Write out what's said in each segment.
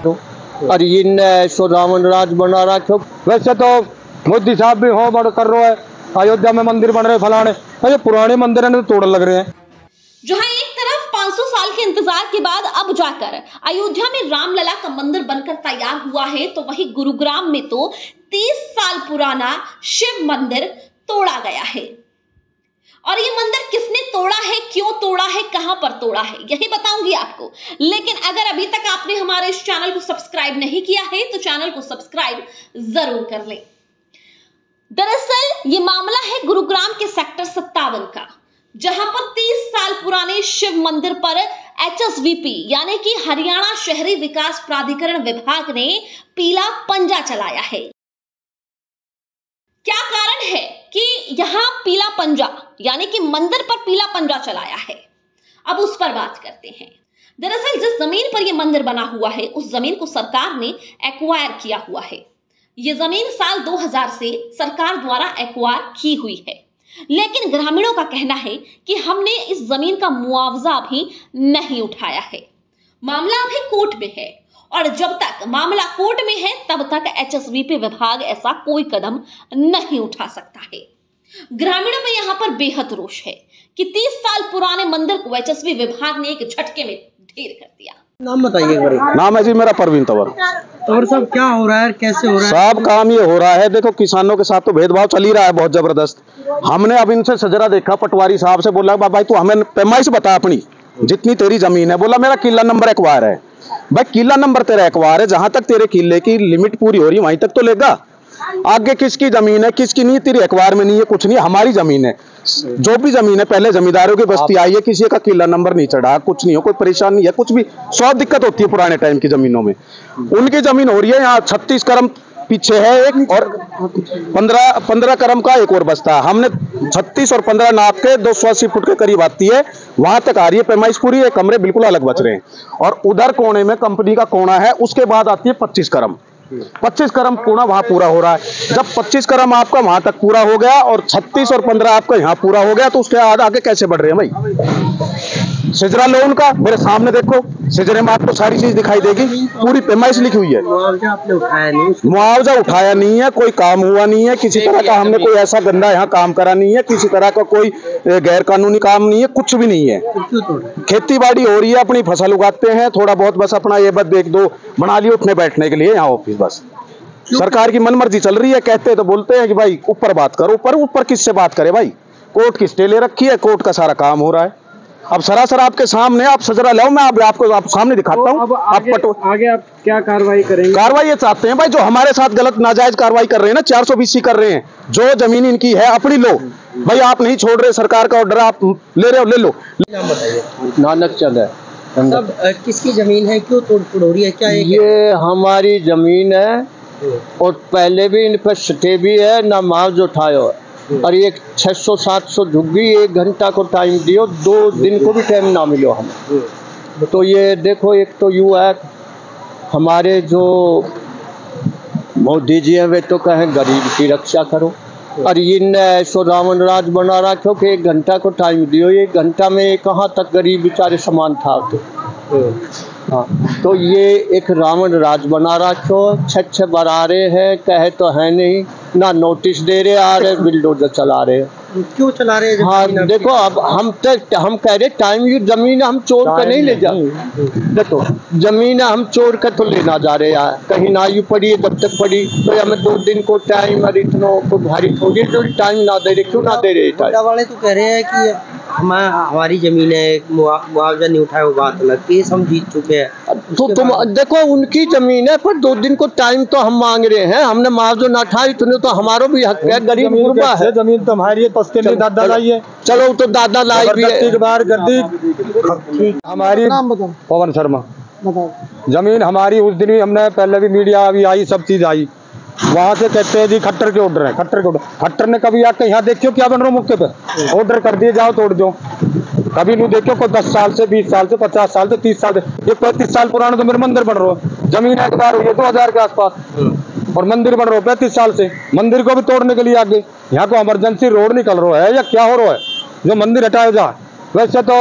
और ये सो रावण राज बना रखो। वैसे तो मोदी साहब भी हो बड़ कर रहे हैं, अयोध्या में मंदिर बन रहे फलाने, ये पुराने मंदिर है तो तोड़ लग रहे हैं। जहां एक तरफ 500 साल के इंतजार के बाद अब जाकर अयोध्या में रामलला का मंदिर बनकर तैयार हुआ है, तो वहीं गुरुग्राम में तो 30 साल पुराना शिव मंदिर तोड़ा गया है। और ये मंदिर किसने तोड़ा है, क्यों तोड़ा है, कहां पर तोड़ा है, यही बताऊंगी आपको। लेकिन अगर अभी तक आपने हमारे इस चैनल को सब्सक्राइब नहीं किया है तो चैनल को सब्सक्राइब जरूर कर लें। दरअसल ये मामला है गुरुग्राम के सेक्टर 57 का, जहां पर 30 साल पुराने शिव मंदिर पर HSVP यानी कि हरियाणा शहरी विकास प्राधिकरण विभाग ने पीला पंजा चलाया है। क्या कारण है कि यहां पीला पंजा यानी कि मंदिर पर पीला पंजा चलाया है, अब उस पर बात करते हैं। दरअसल जिस जमीन पर यह मंदिर बना हुआ है उस जमीन को सरकार ने एक्वायर किया हुआ है। यह जमीन साल 2000 से सरकार द्वारा एक्वायर की हुई है, लेकिन ग्रामीणों का कहना है कि हमने इस जमीन का मुआवजा भी नहीं उठाया है। मामला अभी कोर्ट में है और जब तक मामला कोर्ट में है तब तक HSVP विभाग ऐसा कोई कदम नहीं उठा सकता है। ग्रामीणों में यहाँ पर बेहद रोष है कि 30 साल पुराने मंदिर को HSVP विभाग ने एक झटके में ढेर कर दिया। नाम बताइए। नाम है जी मेरा परवीन तंवर। तंवर साहब, क्या हो रहा है, कैसे हो रहा है? साहब काम ये हो रहा है, देखो किसानों के साथ तो भेदभाव चल ही रहा है बहुत जबरदस्त। हमने अब इनसे सजरा देखा, पटवारी साहब से बोला भाई तू हमें पैमाइश बता अपनी, जितनी तेरी जमीन है। बोला मेरा किला नंबर एक्वायर है। भाई किला नंबर तेरा एक्वायर है, जहां तक तेरे किले की लिमिट पूरी हो रही है वहीं तक तो लेगा, आगे किसकी जमीन है किसकी नहीं, तेरी एक्वायर में नहीं है, कुछ नहीं, हमारी जमीन है। जो भी जमीन है पहले जमींदारों की बस्ती आई है, किसी का किला नंबर नहीं चढ़ा, कुछ नहीं हो, कोई परेशानी नहीं है, कुछ भी 100 दिक्कत होती है पुराने टाइम की जमीनों में। उनकी जमीन हो रही है यहाँ 36 करम पीछे है एक, और 15 करम का एक और बस्ता। हमने 36 और 15 नाप के 280 फुट के करीब आती है, वहां तक आ रही है पैमाइश पूरी है, कमरे बिल्कुल अलग बच रहे हैं। और उधर कोने में कंपनी का कोना है, उसके बाद आती है 25 करम। 25 करम कोना वहां पूरा हो रहा है। जब 25 करम आपका वहां तक पूरा हो गया और 36 और 15 आपका यहाँ पूरा हो गया, तो उसके आगे कैसे बढ़ रहे हैं भाई? सिजरा लो उनका, मेरे सामने देखो, सिजरे में आपको सारी चीज दिखाई देगी, पूरी पैमाइश लिखी हुई है। मुआवजा आपने उठाया नहीं? मुआवजा उठाया नहीं है, कोई काम हुआ नहीं है, किसी तरह का हमने कोई ऐसा गंदा यहाँ काम करा नहीं है, किसी तरह का कोई गैर कानूनी काम नहीं है, कुछ भी नहीं है। खेती बाड़ी हो रही है, अपनी फसल उगाते हैं, थोड़ा बहुत बस अपना ये बस देख दो बना लिया उठने बैठने के लिए यहाँ ऑफिस, बस सरकार की मनमर्जी चल रही है। कहते तो बोलते हैं कि भाई ऊपर बात करो, ऊपर किससे बात करे भाई? कोर्ट की स्टे ले रखी है, कोर्ट का सारा काम हो रहा है। अब सरासर आपके सामने, आप सजरा लाओ, मैं आपको आप सामने दिखाता हूँ। आगे आप क्या कार्रवाई करेंगे? कार्रवाई ये चाहते हैं भाई, जो हमारे साथ गलत नाजायज कार्रवाई कर रहे हैं ना, 420 कर रहे हैं, जो जमीन इनकी है अपनी लो भाई, आप नहीं छोड़ रहे, सरकार का ऑर्डर आप ले रहे हो, ले लो। नाम बताइए। नानक चंद है। सब किसकी जमीन है, क्यों तोड़ हो रही है, क्या ये हमारी जमीन है और पहले भी इन पर स्टे भी है, ना मुआवजा उठायो है। और ये 600-700 झुग्गी 1 घंटा को टाइम दियो, 2 दिन को भी टाइम ना मिलो हमें। तो ये देखो, एक तो यू है हमारे जो मोदी जी हैं वे तो कहें गरीब की रक्षा करो, और इनने ऐसो रावण राज बना रखो कि 1 घंटा को टाइम दियो, 1 घंटा में कहाँ तक गरीब बेचारे समान था। हाँ, तो ये एक रावण राज बना रखो, 6 बना रहे हैं, कहे तो है नहीं, ना नोटिस दे रहे, आ रहे बिल्डोजर चला रहे। क्यों चला रहे हैं? हाँ देखो, अब हम कह रहे टाइम, ये जमीन हम चोर कर नहीं ले जा, देखो जमीन हम चोर कर तो लेना जा रहे हैं, कहीं ना यू पड़ी है, जब तक पड़ी तो हमें 2 दिन को टाइम, और इतना को भारी थोड़ी जो टाइम ना दे रहे, क्यों ना दे रहे? वाले तो कह रहे हैं कि हमारी जमीन है, मुआवजा नहीं उठाया, वो बात अलग, केस हम जीत चुके हैं। तो तुम देखो उनकी जमीन है, पर 2 दिन को टाइम तो हम मांग रहे हैं, हमने मुआवजा ना उठाई, तो हमारो भी हक है, गरीब गुरबा है। जमीन तो हमारी है, पस्ते में दादा लाई है। चलो तो दादा लाई भी है। हमारी पवन शर्मा जमीन हमारी, उस दिन भी हमने पहले भी मीडिया अभी आई, सब चीज आई, वहां से कहते हैं जी खट्टर के ऑर्डर है, खट्टर के ऑर्डर। खट्टर ने कभी आके यहाँ देखियो क्या बन रहा मौके पे, ऑर्डर कर दिए जाओ तोड़ दो, कभी नहीं देखियो। कोई 10 साल से, 20 साल से, 50 साल से, 30 साल से, ये 35 साल पुराना तो मेरे मंदिर बन रहा है, जमीन एक्वायर हुई है 2000 के आसपास, और मंदिर बन रहा है 35 साल से। मंदिर को भी तोड़ने के लिए आगे यहाँ को इमरजेंसी रोड निकल रहा है या क्या हो रहा है, जो मंदिर हटाया जा। वैसे तो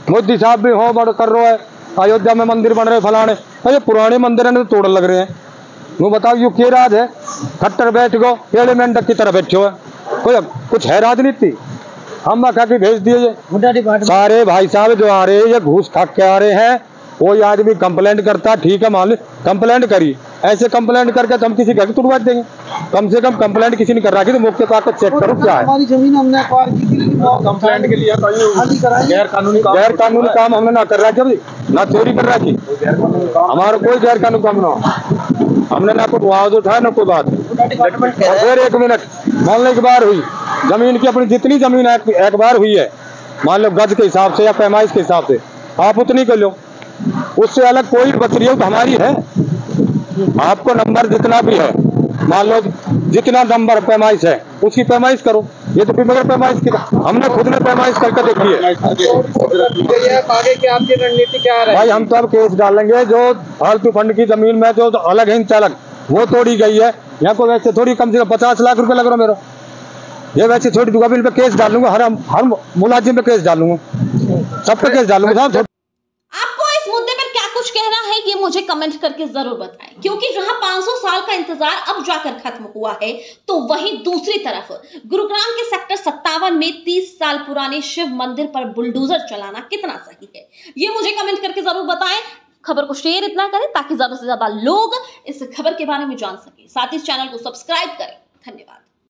मोदी साहब भी हो बड़ कर रहा है, अयोध्या में मंदिर बन रहे फलाने, ये पुराने मंदिर है तो तोड़ लग रहे हैं। वो बताओ ये क्या राज है? खट्टर बैठ गो पेड़े मेंढक की तरह बैठे हो, कोई कुछ है राजनीति? हम कहा कि भेज दिए ये सारे भाई साहब जो आ रहे हैं ये घूस खा के आ रहे हैं। कोई आदमी कंप्लेंट करता, ठीक है मान लो कंप्लेंट करी, ऐसे कंप्लेंट करके तो हम किसी घर तुड़वा देंगे? कम से कम कंप्लेंट किसी ने कर रखी तो मौके पर आकर चेक करो क्या है। हमारी जमीन हमने एक्वायर की थी, कंप्लेंट के लिए गैर कानूनी काम हमने ना कर रहा है, ना चोरी कर रखी, हमारा कोई गैर कानूनी काम ना, हमने ना कोई मुआवजा उठाया ना कोई बात। फिर 1 मिनट मान लो एक बार हुई जमीन की, अपनी जितनी जमीन एक बार हुई है मान लो गज के हिसाब से या पैमाइश के हिसाब से, आप उतनी कर लो, उससे अलग कोई बच रही हो तो हमारी है। आपको नंबर जितना भी है मान लो जितना नंबर पैमाइश है उसकी पैमाइश करो, ये तो बगैर पैमाइश की हमने खुद ने पैमाइश करके देखी है। आगे की आपकी रणनीति क्या है भाई? हम तो अब केस डालेंगे, जो फालतू फंड की जमीन में जो अलग है चालक वो तोड़ी गई है, यहाँ को वैसे थोड़ी कम से कम 50 लाख रुपए लग रहा मेरा, ये वैसे छोटी दुकान पे केस डालूंगा, हर मुलाजिम पे केस डालूंगा, सब पे केस डालूंगा। आपको इस मुद्दे पर क्या कुछ कहना है ये मुझे कमेंट करके जरूर बताएं, क्योंकि जहां 500 साल का इंतजार अब जाकर खत्म हुआ है, तो वहीं दूसरी तरफ गुरुग्राम के सेक्टर 57 में 30 साल पुराने शिव मंदिर पर बुलडोजर चलाना कितना सही है, ये मुझे कमेंट करके जरूर बताएं। खबर को शेयर इतना करें ताकि ज्यादा से ज्यादा लोग इस खबर के बारे में जान सके, साथ ही इस चैनल को सब्सक्राइब करें। धन्यवाद।